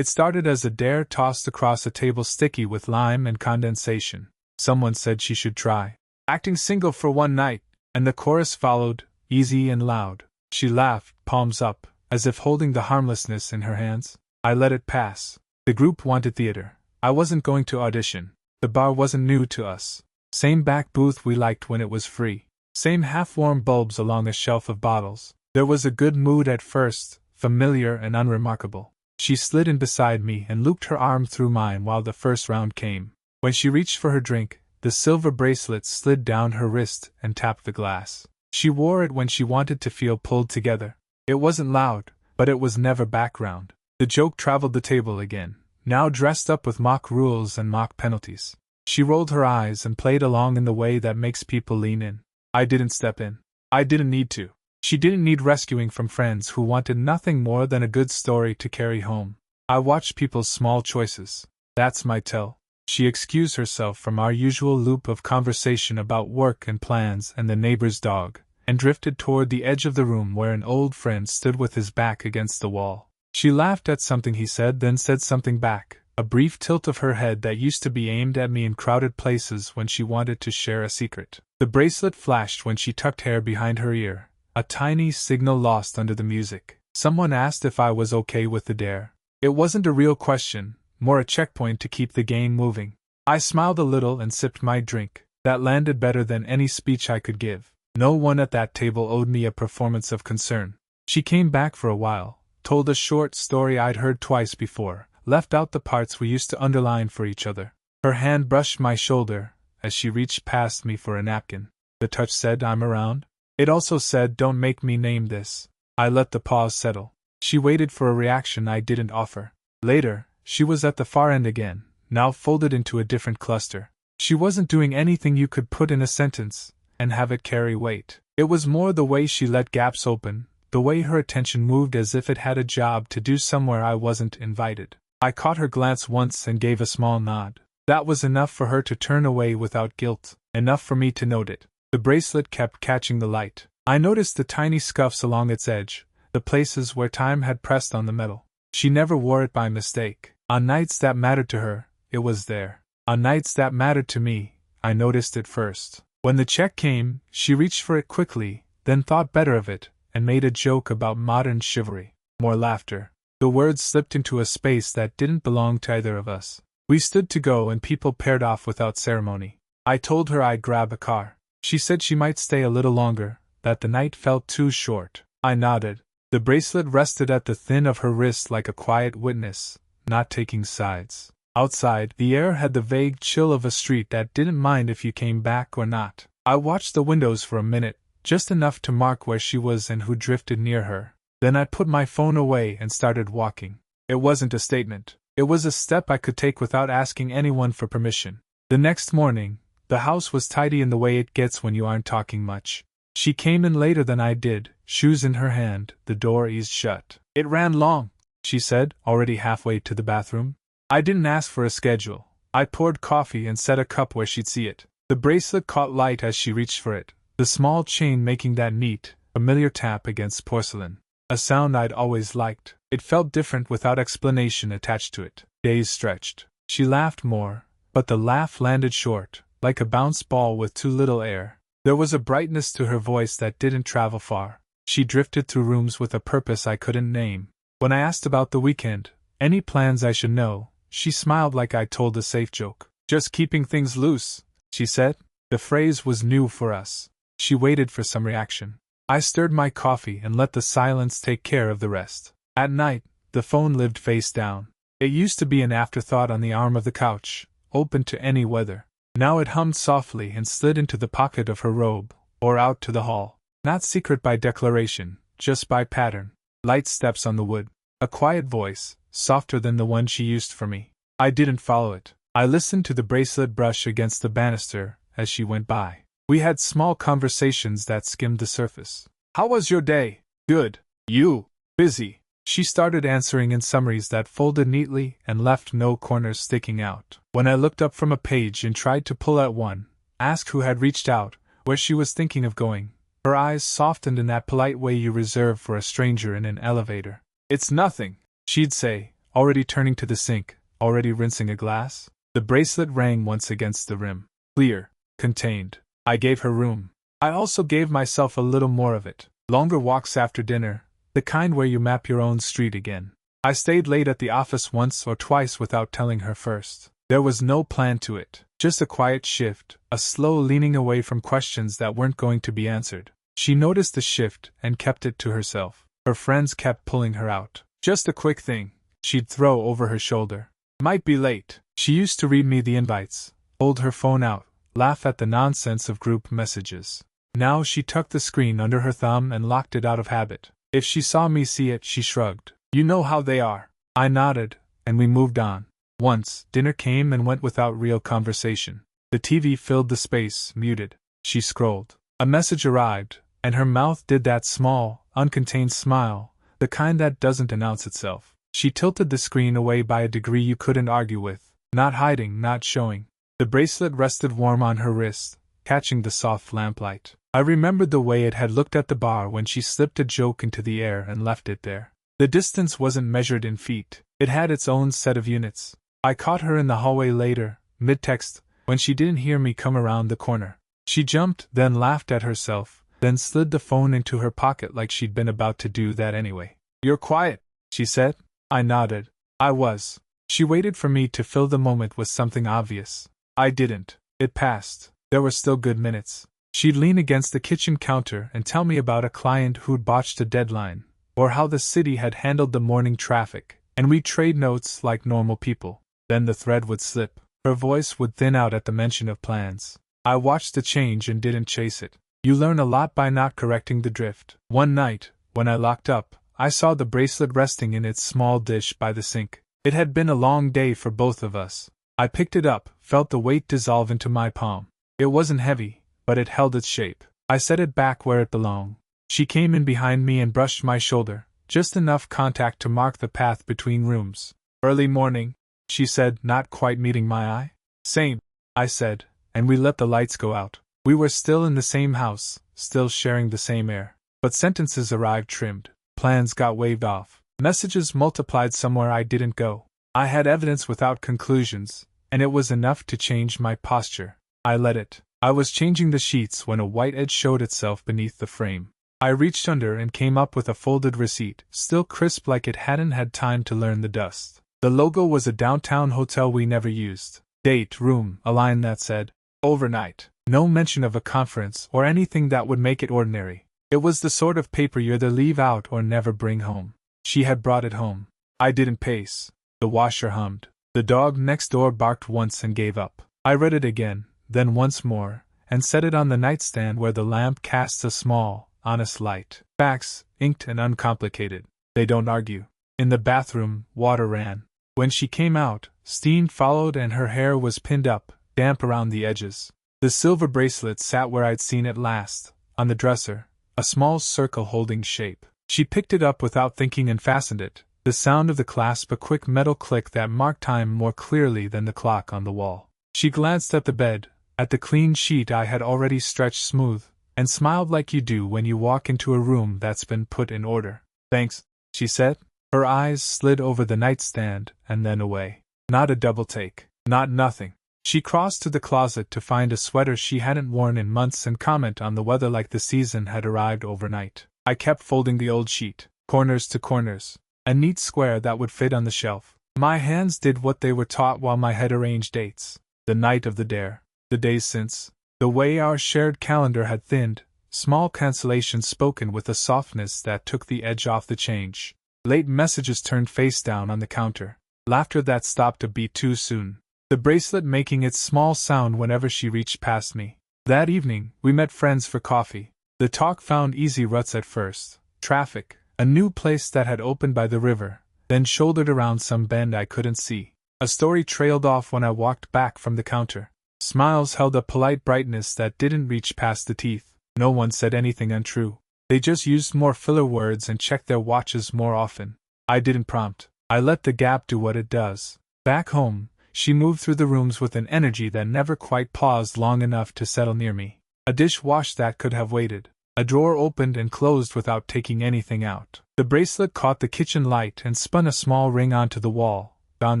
It started as a dare tossed across a table sticky with lime and condensation. Someone said she should try acting single for one night, and the chorus followed, easy and loud. She laughed, palms up, as if holding the harmlessness in her hands. I let it pass. The group wanted theater. I wasn't going to audition. The bar wasn't new to us. Same back booth we liked when it was free. Same half-warm bulbs along a shelf of bottles. There was a good mood at first, familiar and unremarkable. She slid in beside me and looped her arm through mine while the first round came. When she reached for her drink, the silver bracelet slid down her wrist and tapped the glass. She wore it when she wanted to feel pulled together. It wasn't loud, but it was never background. The joke traveled the table again, now dressed up with mock rules and mock penalties. She rolled her eyes and played along in the way that makes people lean in. I didn't step in. I didn't need to. She didn't need rescuing from friends who wanted nothing more than a good story to carry home. I watched people's small choices. That's my tell. She excused herself from our usual loop of conversation about work and plans and the neighbor's dog, and drifted toward the edge of the room where an old friend stood with his back against the wall. She laughed at something he said, then said something back, a brief tilt of her head that used to be aimed at me in crowded places when she wanted to share a secret. The bracelet flashed when she tucked hair behind her ear, a tiny signal lost under the music. Someone asked if I was okay with the dare. It wasn't a real question, more a checkpoint to keep the game moving. I smiled a little and sipped my drink. That landed better than any speech I could give. No one at that table owed me a performance of concern. She came back for a while, told a short story I'd heard twice before, left out the parts we used to underline for each other. Her hand brushed my shoulder as she reached past me for a napkin. The touch said, "I'm around." It also said, "Don't make me name this." I let the pause settle. She waited for a reaction I didn't offer. Later, she was at the far end again, now folded into a different cluster. She wasn't doing anything you could put in a sentence and have it carry weight. It was more the way she let gaps open, the way her attention moved as if it had a job to do somewhere I wasn't invited. I caught her glance once and gave a small nod. That was enough for her to turn away without guilt, enough for me to note it. The bracelet kept catching the light. I noticed the tiny scuffs along its edge, the places where time had pressed on the metal. She never wore it by mistake. On nights that mattered to her, it was there. On nights that mattered to me, I noticed it first. When the check came, she reached for it quickly, then thought better of it, and made a joke about modern chivalry. More laughter. The words slipped into a space that didn't belong to either of us. We stood to go and people paired off without ceremony. I told her I'd grab a car. She said she might stay a little longer, that the night felt too short. I nodded. The bracelet rested at the thin of her wrist like a quiet witness, not taking sides. Outside, the air had the vague chill of a street that didn't mind if you came back or not. I watched the windows for a minute, just enough to mark where she was and who drifted near her. Then I put my phone away and started walking. It wasn't a statement. It was a step I could take without asking anyone for permission. The next morning, the house was tidy in the way it gets when you aren't talking much. She came in later than I did, shoes in her hand, the door eased shut. "It ran long," she said, already halfway to the bathroom. I didn't ask for a schedule. I poured coffee and set a cup where she'd see it. The bracelet caught light as she reached for it, the small chain making that neat, familiar tap against porcelain. A sound I'd always liked. It felt different without explanation attached to it. Days stretched. She laughed more, but the laugh landed short, like a bounce ball with too little air. There was a brightness to her voice that didn't travel far. She drifted through rooms with a purpose I couldn't name. When I asked about the weekend, any plans I should know, she smiled like I'd told a safe joke. "Just keeping things loose," she said. The phrase was new for us. She waited for some reaction. I stirred my coffee and let the silence take care of the rest. At night, the phone lived face down. It used to be an afterthought on the arm of the couch, open to any weather. Now it hummed softly and slid into the pocket of her robe, or out to the hall. Not secret by declaration, just by pattern. Light steps on the wood. A quiet voice, softer than the one she used for me. I didn't follow it. I listened to the bracelet brush against the banister as she went by. We had small conversations that skimmed the surface. "How was your day?" "Good." "You?" "Busy." She started answering in summaries that folded neatly and left no corners sticking out. When I looked up from a page and tried to pull at one, ask who had reached out, where she was thinking of going, her eyes softened in that polite way you reserve for a stranger in an elevator. "It's nothing," she'd say, already turning to the sink, already rinsing a glass. The bracelet rang once against the rim. Clear. Contained. I gave her room. I also gave myself a little more of it. Longer walks after dinner, the kind where you map your own street again. I stayed late at the office once or twice without telling her first. There was no plan to it, just a quiet shift, a slow leaning away from questions that weren't going to be answered. She noticed the shift and kept it to herself. Her friends kept pulling her out. Just a quick thing, she'd throw over her shoulder. Might be late. She used to read me the invites, hold her phone out, laugh at the nonsense of group messages. Now she tucked the screen under her thumb and locked it out of habit. If she saw me see it, she shrugged. You know how they are. I nodded, and we moved on. Once, dinner came and went without real conversation. The TV filled the space, muted. She scrolled. A message arrived, and her mouth did that small, uncontained smile, the kind that doesn't announce itself. She tilted the screen away by a degree you couldn't argue with, not hiding, not showing. The bracelet rested warm on her wrist, catching the soft lamplight. I remembered the way it had looked at the bar when she slipped a joke into the air and left it there. The distance wasn't measured in feet, it had its own set of units. I caught her in the hallway later, mid-text, when she didn't hear me come around the corner. She jumped, then laughed at herself, then slid the phone into her pocket like she'd been about to do that anyway. You're quiet, she said. I nodded. I was. She waited for me to fill the moment with something obvious. I didn't. It passed. There were still good minutes. She'd lean against the kitchen counter and tell me about a client who'd botched a deadline, or how the city had handled the morning traffic, and we'd trade notes like normal people. Then the thread would slip. Her voice would thin out at the mention of plans. I watched the change and didn't chase it. You learn a lot by not correcting the drift. One night, when I locked up, I saw the bracelet resting in its small dish by the sink. It had been a long day for both of us. I picked it up, felt the weight dissolve into my palm. It wasn't heavy, but it held its shape. I set it back where it belonged. She came in behind me and brushed my shoulder, just enough contact to mark the path between rooms. Early morning, she said, not quite meeting my eye. Same, I said, and we let the lights go out. We were still in the same house, still sharing the same air. But sentences arrived trimmed. Plans got waved off. Messages multiplied somewhere I didn't go. I had evidence without conclusions, and it was enough to change my posture. I let it. I was changing the sheets when a white edge showed itself beneath the frame. I reached under and came up with a folded receipt, still crisp like it hadn't had time to learn the dust. The logo was a downtown hotel we never used. Date, room, a line that said, overnight. No mention of a conference or anything that would make it ordinary. It was the sort of paper you either leave out or never bring home. She had brought it home. I didn't pace. The washer hummed. The dog next door barked once and gave up. I read it again, then once more, and set it on the nightstand where the lamp casts a small, honest light. Facts, inked and uncomplicated. They don't argue. In the bathroom, water ran. When she came out, steam followed and her hair was pinned up, damp around the edges. The silver bracelet sat where I'd seen it last, on the dresser, a small circle holding shape. She picked it up without thinking and fastened it, the sound of the clasp a quick metal click that marked time more clearly than the clock on the wall. She glanced at the bed, at the clean sheet I had already stretched smooth, and smiled like you do when you walk into a room that's been put in order. Thanks, she said. Her eyes slid over the nightstand and then away. Not a double take. Not nothing. She crossed to the closet to find a sweater she hadn't worn in months and comment on the weather like the season had arrived overnight. I kept folding the old sheet, corners to corners, a neat square that would fit on the shelf. My hands did what they were taught while my head arranged dates. The night of the dare. The days since. The way our shared calendar had thinned, small cancellations spoken with a softness that took the edge off the change. Late messages turned face down on the counter. Laughter that stopped a beat too soon. The bracelet making its small sound whenever she reached past me. That evening, we met friends for coffee. The talk found easy ruts at first. Traffic, a new place that had opened by the river, then shouldered around some bend I couldn't see. A story trailed off when I walked back from the counter. Smiles held a polite brightness that didn't reach past the teeth. No one said anything untrue. They just used more filler words and checked their watches more often. I didn't prompt. I let the gap do what it does. Back home, she moved through the rooms with an energy that never quite paused long enough to settle near me. A dish wash that could have waited. A drawer opened and closed without taking anything out. The bracelet caught the kitchen light and spun a small ring onto the wall, gone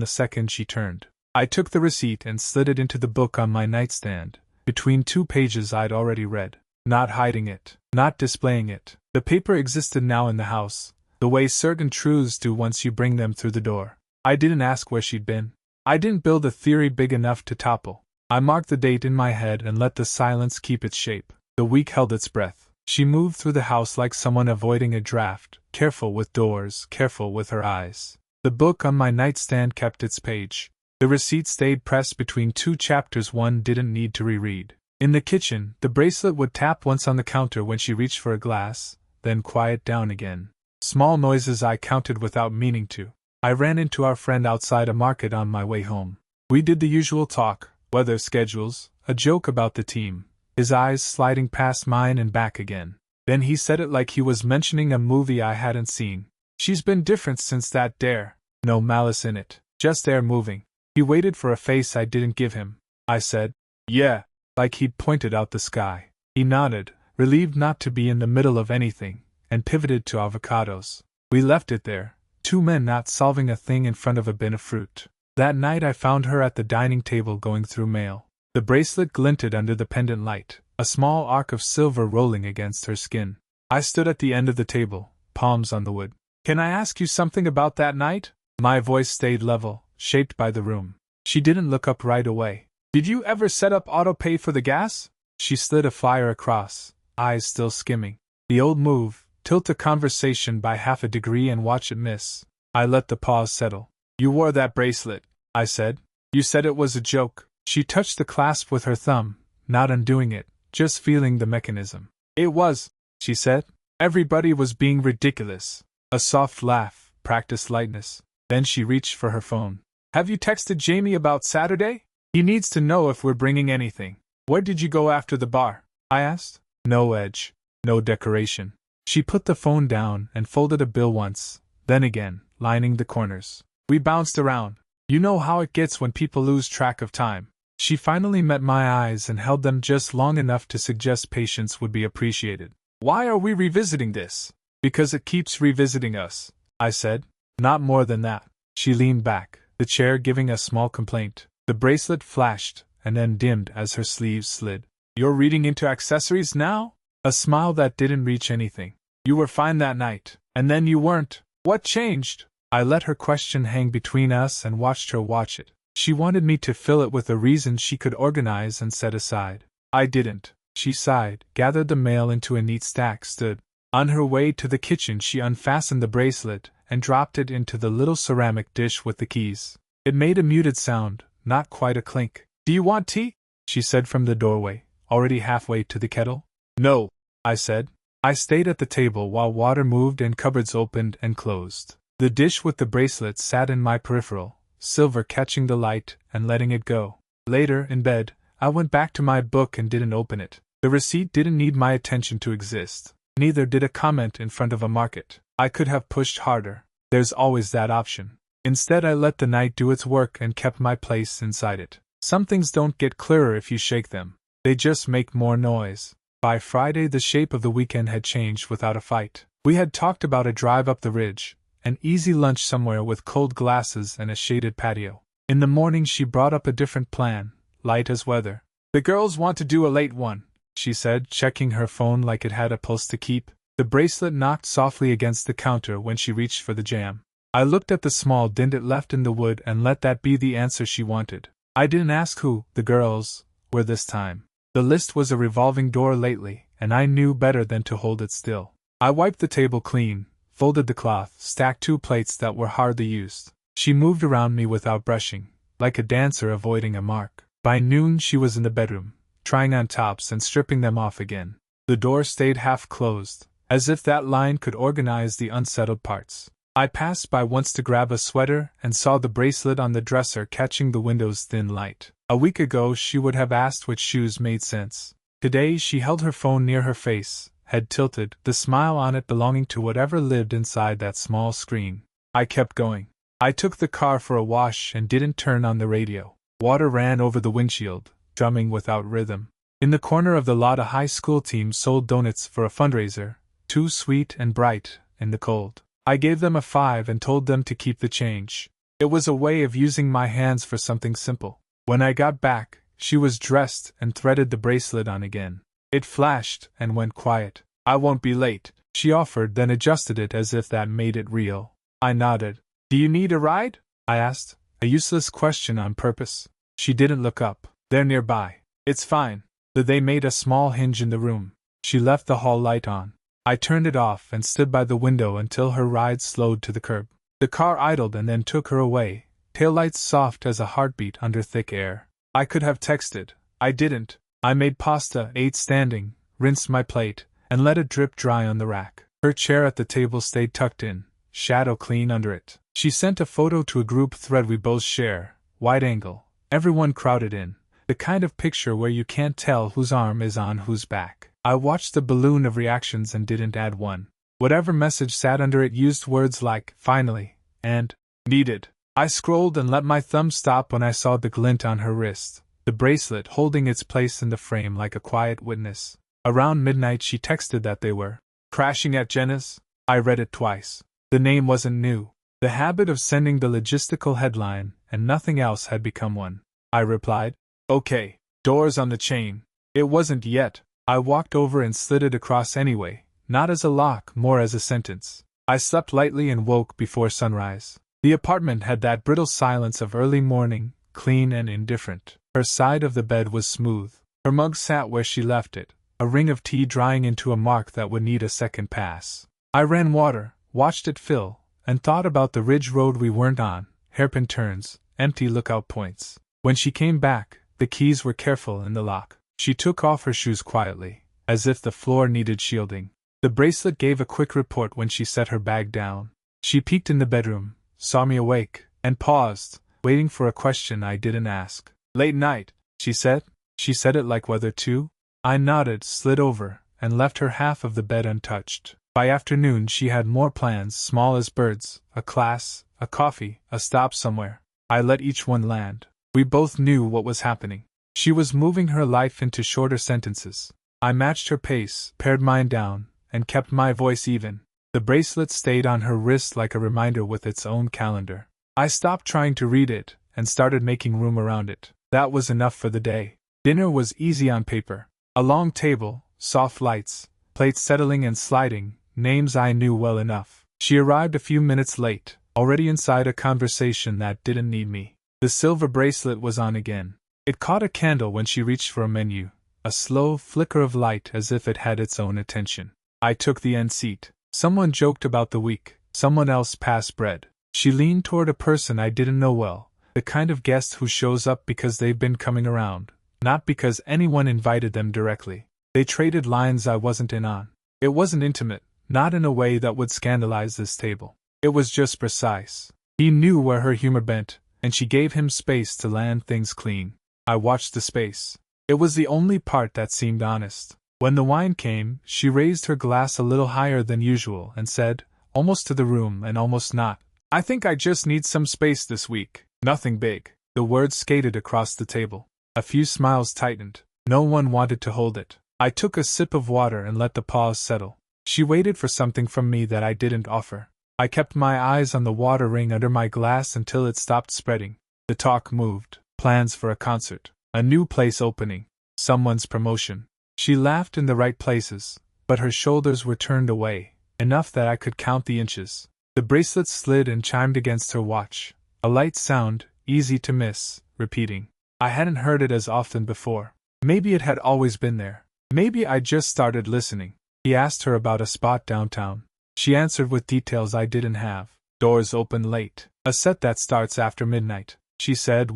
the second she turned. I took the receipt and slid it into the book on my nightstand, between 2 pages I'd already read. Not hiding it, not displaying it. The paper existed now in the house, the way certain truths do once you bring them through the door. I didn't ask where she'd been. I didn't build a theory big enough to topple. I marked the date in my head and let the silence keep its shape. The week held its breath. She moved through the house like someone avoiding a draft, careful with doors, careful with her eyes. The book on my nightstand kept its page. The receipt stayed pressed between 2 chapters one didn't need to reread. In the kitchen, the bracelet would tap once on the counter when she reached for a glass, then quiet down again. Small noises I counted without meaning to. I ran into our friend outside a market on my way home. We did the usual talk, weather schedules, a joke about the team, his eyes sliding past mine and back again. Then he said it like he was mentioning a movie I hadn't seen. She's been different since that dare. No malice in it, just air moving. He waited for a face I didn't give him. I said, yeah, like he'd pointed out the sky. He nodded, relieved not to be in the middle of anything, and pivoted to avocados. We left it there, 2 men not solving a thing in front of a bin of fruit. That night I found her at the dining table going through mail. The bracelet glinted under the pendant light, a small arc of silver rolling against her skin. I stood at the end of the table, palms on the wood. Can I ask you something about that night? My voice stayed level, shaped by the room. She didn't look up right away. Did you ever set up auto-pay for the gas? She slid a flyer across, eyes still skimming. The old move, tilt the conversation by half a degree and watch it miss. I let the pause settle. You wore that bracelet, I said. You said it was a joke. She touched the clasp with her thumb, not undoing it, just feeling the mechanism. It was, she said. Everybody was being ridiculous. A soft laugh, practiced lightness. Then she reached for her phone. Have you texted Jamie about Saturday? He needs to know if we're bringing anything. Where did you go after the bar? I asked. No edge. No decoration. She put the phone down and folded a bill once, then again, lining the corners. We bounced around. You know how it gets when people lose track of time. She finally met my eyes and held them just long enough to suggest patience would be appreciated. Why are we revisiting this? Because it keeps revisiting us, I said. Not more than that. She leaned back, the chair giving a small complaint. The bracelet flashed, and then dimmed as her sleeves slid. You're reading into accessories now? A smile that didn't reach anything. You were fine that night, and then you weren't. What changed? I let her question hang between us and watched her watch it. She wanted me to fill it with a reason she could organize and set aside. I didn't. She sighed, gathered the mail into a neat stack, stood. On her way to the kitchen she unfastened the bracelet and dropped it into the little ceramic dish with the keys. It made a muted sound, not quite a clink. Do you want tea? She said from the doorway, already halfway to the kettle. No, I said. I stayed at the table while water moved and cupboards opened and closed. The dish with the bracelet sat in my peripheral, silver catching the light and letting it go. Later, in bed, I went back to my book and didn't open it. The receipt didn't need my attention to exist. Neither did a comment in front of a market. I could have pushed harder. There's always that option. Instead, I let the night do its work and kept my place inside it. Some things don't get clearer if you shake them. They just make more noise. By Friday, the shape of the weekend had changed without a fight. We had talked about a drive up the ridge, an easy lunch somewhere with cold glasses and a shaded patio. In the morning, she brought up a different plan, light as weather. The girls want to do a late one, she said, checking her phone like it had a pulse to keep. The bracelet knocked softly against the counter when she reached for the jam. I looked at the small dent it left in the wood and let that be the answer she wanted. I didn't ask who the girls were this time. The list was a revolving door lately, and I knew better than to hold it still. I wiped the table clean, folded the cloth, stacked 2 plates that were hardly used. She moved around me without brushing, like a dancer avoiding a mark. By noon she was in the bedroom, trying on tops and stripping them off again. The door stayed half closed, as if that line could organize the unsettled parts. I passed by once to grab a sweater and saw the bracelet on the dresser catching the window's thin light. A week ago she would have asked which shoes made sense. Today she held her phone near her face, head tilted, the smile on it belonging to whatever lived inside that small screen. I kept going. I took the car for a wash and didn't turn on the radio. Water ran over the windshield, drumming without rhythm. In the corner of the lot, a high school team sold donuts for a fundraiser, too sweet and bright in the cold. I gave them a 5 and told them to keep the change. It was a way of using my hands for something simple. When I got back, she was dressed and threaded the bracelet on again. It flashed and went quiet. I won't be late, she offered, then adjusted it as if that made it real. I nodded. Do you need a ride? I asked, a useless question on purpose. She didn't look up. They're nearby. It's fine. They made a small hinge in the room. She left the hall light on. I turned it off and stood by the window until her ride slowed to the curb. The car idled and then took her away, taillights soft as a heartbeat under thick air. I could have texted. I didn't. I made pasta, ate standing, rinsed my plate, and let it drip dry on the rack. Her chair at the table stayed tucked in, shadow clean under it. She sent a photo to a group thread we both share, wide angle, everyone crowded in, the kind of picture where you can't tell whose arm is on whose back. I watched the balloon of reactions and didn't add one. Whatever message sat under it used words like, finally, and, needed. I scrolled and let my thumb stop when I saw the glint on her wrist, the bracelet holding its place in the frame like a quiet witness. Around midnight she texted that they were crashing at Jenna's. I read it twice. The name wasn't new. The habit of sending the logistical headline and nothing else had become one. I replied, okay, doors on the chain. It wasn't yet. I walked over and slid it across anyway, not as a lock, more as a sentence. I slept lightly and woke before sunrise. The apartment had that brittle silence of early morning, clean and indifferent. Her side of the bed was smooth. Her mug sat where she left it, a ring of tea drying into a mark that would need a second pass. I ran water, watched it fill, and thought about the ridge road we weren't on, hairpin turns, empty lookout points. When she came back, the keys were careful in the lock. She took off her shoes quietly, as if the floor needed shielding. The bracelet gave a quick report when she set her bag down. She peeked in the bedroom, saw me awake, and paused, waiting for a question I didn't ask. Late night, she said. She said it like weather too. I nodded, slid over, and left her half of the bed untouched. By afternoon she had more plans, small as birds, a class, a coffee, a stop somewhere. I let each one land. We both knew what was happening. She was moving her life into shorter sentences. I matched her pace, pared mine down, and kept my voice even. The bracelet stayed on her wrist like a reminder with its own calendar. I stopped trying to read it, and started making room around it. That was enough for the day. Dinner was easy on paper. A long table, soft lights, plates settling and sliding, names I knew well enough. She arrived a few minutes late, already inside a conversation that didn't need me. The silver bracelet was on again. It caught a candle when she reached for a menu, a slow flicker of light as if it had its own attention. I took the end seat. Someone joked about the week, someone else passed bread. She leaned toward a person I didn't know well, the kind of guest who shows up because they've been coming around, not because anyone invited them directly. They traded lines I wasn't in on. It wasn't intimate, not in a way that would scandalize this table. It was just precise. He knew where her humor bent, and she gave him space to land things clean. I watched the space. It was the only part that seemed honest. When the wine came, she raised her glass a little higher than usual and said, almost to the room and almost not, I think I just need some space this week. Nothing big. The words skated across the table. A few smiles tightened. No one wanted to hold it. I took a sip of water and let the pause settle. She waited for something from me that I didn't offer. I kept my eyes on the water ring under my glass until it stopped spreading. The talk moved. Plans for a concert. A new place opening. Someone's promotion. She laughed in the right places, but her shoulders were turned away, enough that I could count the inches. The bracelet slid and chimed against her watch. A light sound, easy to miss, repeating. I hadn't heard it as often before. Maybe it had always been there. Maybe I just started listening. He asked her about a spot downtown. She answered with details I didn't have. Doors open late. A set that starts after midnight. She said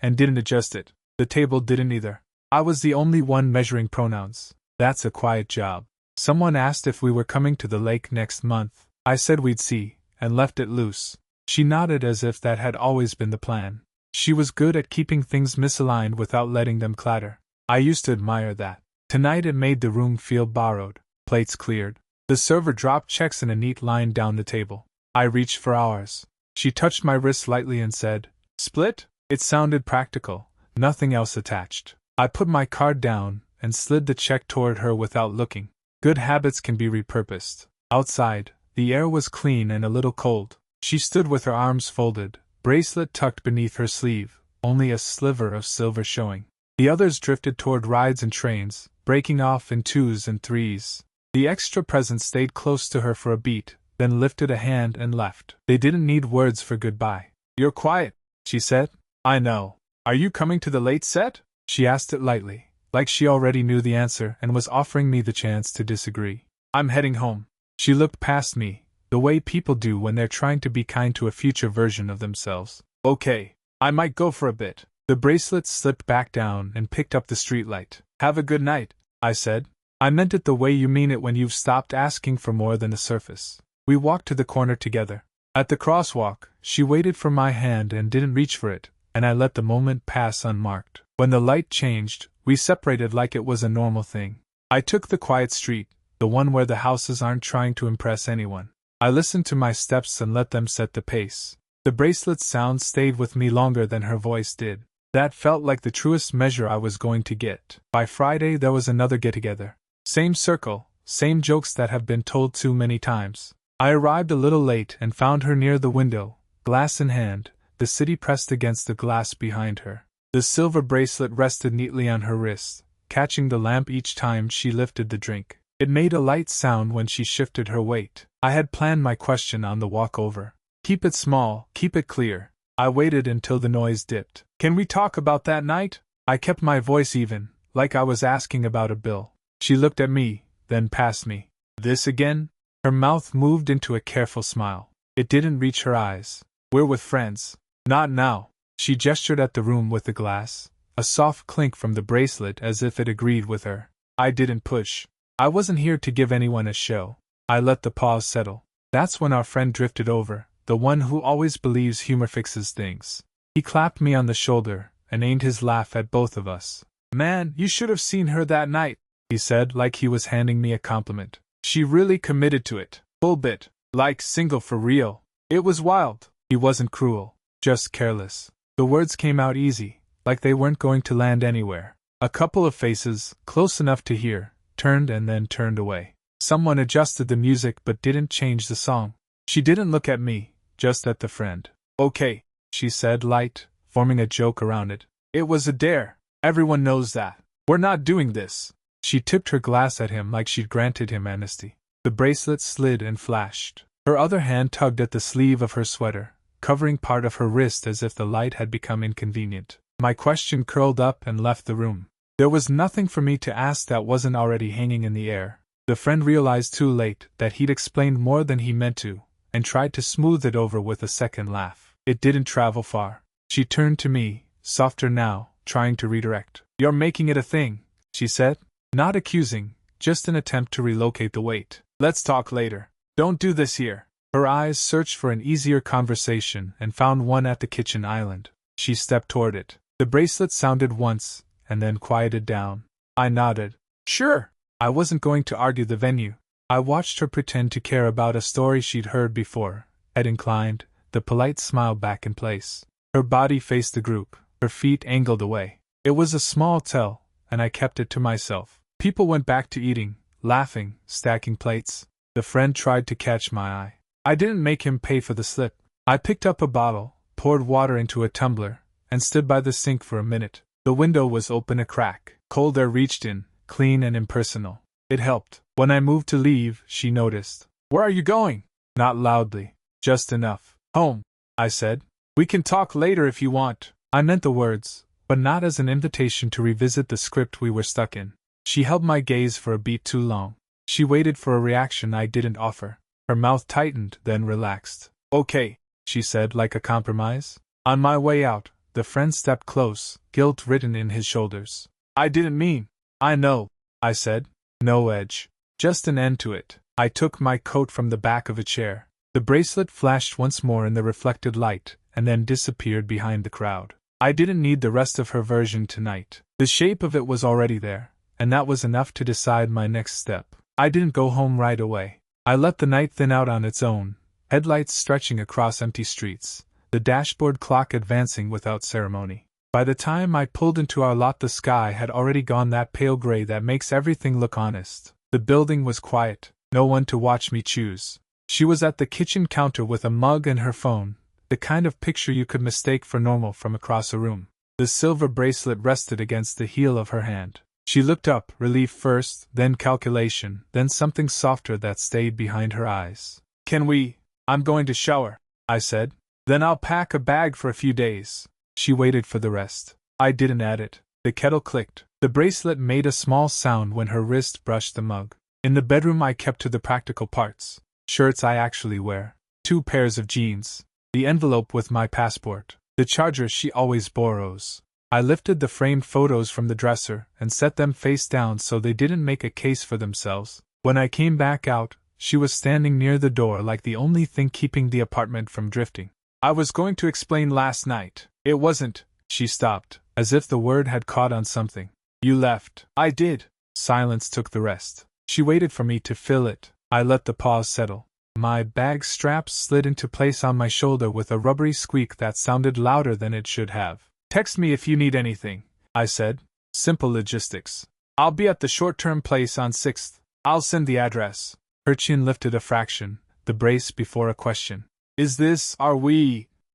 and didn't adjust it. The table didn't either. I was the only one measuring pronouns. That's a quiet job. Someone asked if we were coming to the lake next month. I said we'd see, and left it loose. She nodded as if that had always been the plan. She was good at keeping things misaligned without letting them clatter. I used to admire that. Tonight it made the room feel borrowed. Plates cleared. The server dropped checks in a neat line down the table. I reached for ours. She touched my wrist lightly and said, "Split?" It sounded practical, nothing else attached. I put my card down, and slid the check toward her without looking. Good habits can be repurposed. Outside, the air was clean and a little cold. She stood with her arms folded, bracelet tucked beneath her sleeve, only a sliver of silver showing. The others drifted toward rides and trains, breaking off in 2s and 3s. The extra present stayed close to her for a beat, then lifted a hand and left. They didn't need words for goodbye. "You're quiet," she said. "I know. Are you coming to the late set?" She asked it lightly, like she already knew the answer and was offering me the chance to disagree. "I'm heading home." She looked past me, the way people do when they're trying to be kind to a future version of themselves. "Okay, I might go for a bit." The bracelet slipped back down and picked up the streetlight. "Have a good night," I said. "I meant it the way you mean it when you've stopped asking for more than the surface." We walked to the corner together. At the crosswalk, she waited for my hand and didn't reach for it, and I let the moment pass unmarked. When the light changed, we separated like it was a normal thing. I took the quiet street, the one where the houses aren't trying to impress anyone. I listened to my steps and let them set the pace. The bracelet's sound stayed with me longer than her voice did. That felt like the truest measure I was going to get. By Friday there was another get-together. Same circle, same jokes that have been told too many times. I arrived a little late and found her near the window, glass in hand, the city pressed against the glass behind her. The silver bracelet rested neatly on her wrist, catching the lamp each time she lifted the drink. It made a light sound when she shifted her weight. I had planned my question on the walk over. "Keep it small, keep it clear." I waited until the noise dipped. "Can we talk about that night?" I kept my voice even, like I was asking about a bill. She looked at me, then past me. "This again?" Her mouth moved into a careful smile. It didn't reach her eyes. "We're with friends." "Not now." She gestured at the room with the glass, a soft clink from the bracelet as if it agreed with her. I didn't push. I wasn't here to give anyone a show. I let the pause settle. That's when our friend drifted over, the one who always believes humor fixes things. He clapped me on the shoulder and aimed his laugh at both of us. "Man, you should have seen her that night," he said like he was handing me a compliment. "She really committed to it. Full bit. Like single for real. It was wild." He wasn't cruel, just careless. The words came out easy, like they weren't going to land anywhere. A couple of faces, close enough to hear, turned and then turned away. Someone adjusted the music but didn't change the song. She didn't look at me, just at the friend. "Okay," she said light, forming a joke around it. "It was a dare. Everyone knows that. We're not doing this." She tipped her glass at him like she'd granted him amnesty. The bracelet slid and flashed. Her other hand tugged at the sleeve of her sweater, covering part of her wrist as if the light had become inconvenient. My question curled up and left the room. There was nothing for me to ask that wasn't already hanging in the air. The friend realized too late that he'd explained more than he meant to, and tried to smooth it over with a second laugh. It didn't travel far. She turned to me, softer now, trying to redirect. "You're making it a thing," she said. Not accusing, just an attempt to relocate the weight. "Let's talk later. Don't do this here." Her eyes searched for an easier conversation and found one at the kitchen island. She stepped toward it. The bracelet sounded once, and then quieted down. I nodded. "Sure." I wasn't going to argue the venue. I watched her pretend to care about a story she'd heard before, head inclined, the polite smile back in place. Her body faced the group, her feet angled away. It was a small tell, and I kept it to myself. People went back to eating, laughing, stacking plates. The friend tried to catch my eye. I didn't make him pay for the slip. I picked up a bottle, poured water into a tumbler, and stood by the sink for a minute. The window was open a crack. Cold air reached in, clean and impersonal. It helped. When I moved to leave, she noticed. "Where are you going?" Not loudly, just enough. "Home," I said. "We can talk later if you want." I meant the words, but not as an invitation to revisit the script we were stuck in. She held my gaze for a beat too long. She waited for a reaction I didn't offer. Her mouth tightened, then relaxed. "Okay," she said like a compromise. On my way out, the friend stepped close, guilt written in his shoulders. "I didn't mean." "I know," I said. No edge. Just an end to it. I took my coat from the back of a chair. The bracelet flashed once more in the reflected light, and then disappeared behind the crowd. I didn't need the rest of her version tonight. The shape of it was already there, and that was enough to decide my next step. I didn't go home right away. I let the night thin out on its own, headlights stretching across empty streets, the dashboard clock advancing without ceremony. By the time I pulled into our lot, the sky had already gone that pale gray that makes everything look honest. The building was quiet, no one to watch me choose. She was at the kitchen counter with a mug and her phone, the kind of picture you could mistake for normal from across a room. The silver bracelet rested against the heel of her hand. She looked up, relief first, then calculation, then something softer that stayed behind her eyes. I'm going to shower, I said. Then I'll pack a bag for a few days. She waited for the rest. I didn't add it. The kettle clicked. The bracelet made a small sound when her wrist brushed the mug. In the bedroom I kept to the practical parts. Shirts I actually wear. 2 pairs of jeans. The envelope with my passport. The charger she always borrows. I lifted the framed photos from the dresser and set them face down so they didn't make a case for themselves. When I came back out, she was standing near the door like the only thing keeping the apartment from drifting. I was going to explain last night. It wasn't. She stopped, as if the word had caught on something. You left. I did. Silence took the rest. She waited for me to fill it. I let the pause settle. My bag straps slid into place on my shoulder with a rubbery squeak that sounded louder than it should have. Text me if you need anything, I said. Simple logistics. I'll be at the short-term place on 6th. I'll send the address. Her chin lifted a fraction, the brace before a question.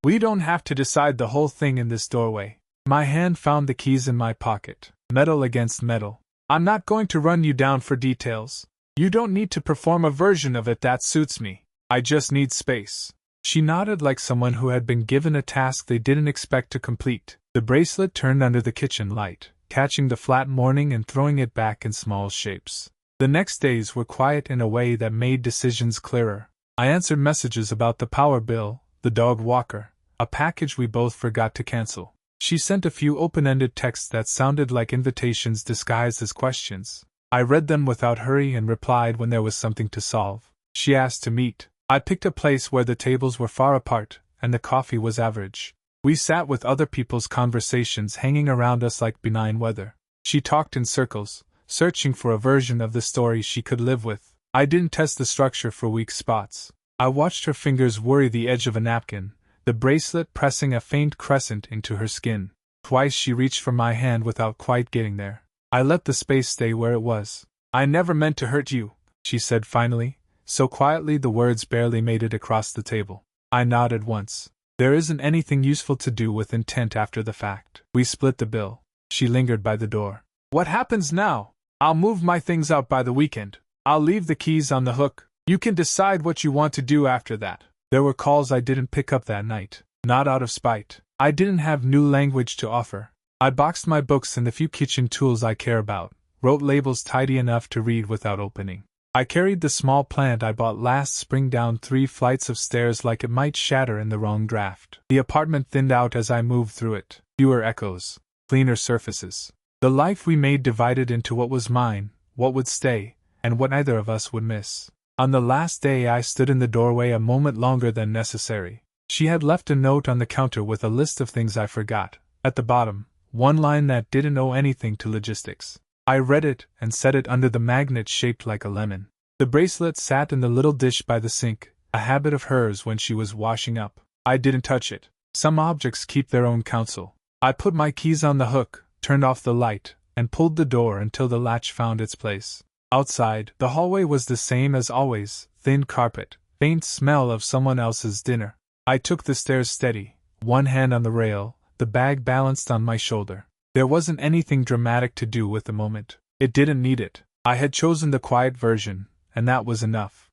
We don't have to decide the whole thing in this doorway. My hand found the keys in my pocket, metal against metal. I'm not going to run you down for details. You don't need to perform a version of it that suits me. I just need space. She nodded like someone who had been given a task they didn't expect to complete. The bracelet turned under the kitchen light, catching the flat morning and throwing it back in small shapes. The next days were quiet in a way that made decisions clearer. I answered messages about the power bill, the dog walker, a package we both forgot to cancel. She sent a few open-ended texts that sounded like invitations disguised as questions. I read them without hurry and replied when there was something to solve. She asked to meet. I picked a place where the tables were far apart, and the coffee was average. We sat with other people's conversations hanging around us like benign weather. She talked in circles, searching for a version of the story she could live with. I didn't test the structure for weak spots. I watched her fingers worry the edge of a napkin, the bracelet pressing a faint crescent into her skin. Twice she reached for my hand without quite getting there. I let the space stay where it was. I never meant to hurt you, she said finally, so quietly the words barely made it across the table. I nodded once. There isn't anything useful to do with intent after the fact. We split the bill. She lingered by the door. What happens now? I'll move my things out by the weekend. I'll leave the keys on the hook. You can decide what you want to do after that. There were calls I didn't pick up that night. Not out of spite. I didn't have new language to offer. I boxed my books and the few kitchen tools I care about, wrote labels tidy enough to read without opening. I carried the small plant I bought last spring down 3 flights of stairs like it might shatter in the wrong draft. The apartment thinned out as I moved through it. Fewer echoes. Cleaner surfaces. The life we made divided into what was mine, what would stay, and what neither of us would miss. On the last day I stood in the doorway a moment longer than necessary. She had left a note on the counter with a list of things I forgot. At the bottom, one line that didn't owe anything to logistics. I read it and set it under the magnet shaped like a lemon. The bracelet sat in the little dish by the sink, a habit of hers when she was washing up. I didn't touch it. Some objects keep their own counsel. I put my keys on the hook, turned off the light, and pulled the door until the latch found its place. Outside, the hallway was the same as always, thin carpet, faint smell of someone else's dinner. I took the stairs steady, one hand on the rail, the bag balanced on my shoulder. There wasn't anything dramatic to do with the moment. It didn't need it. I had chosen the quiet version, and that was enough.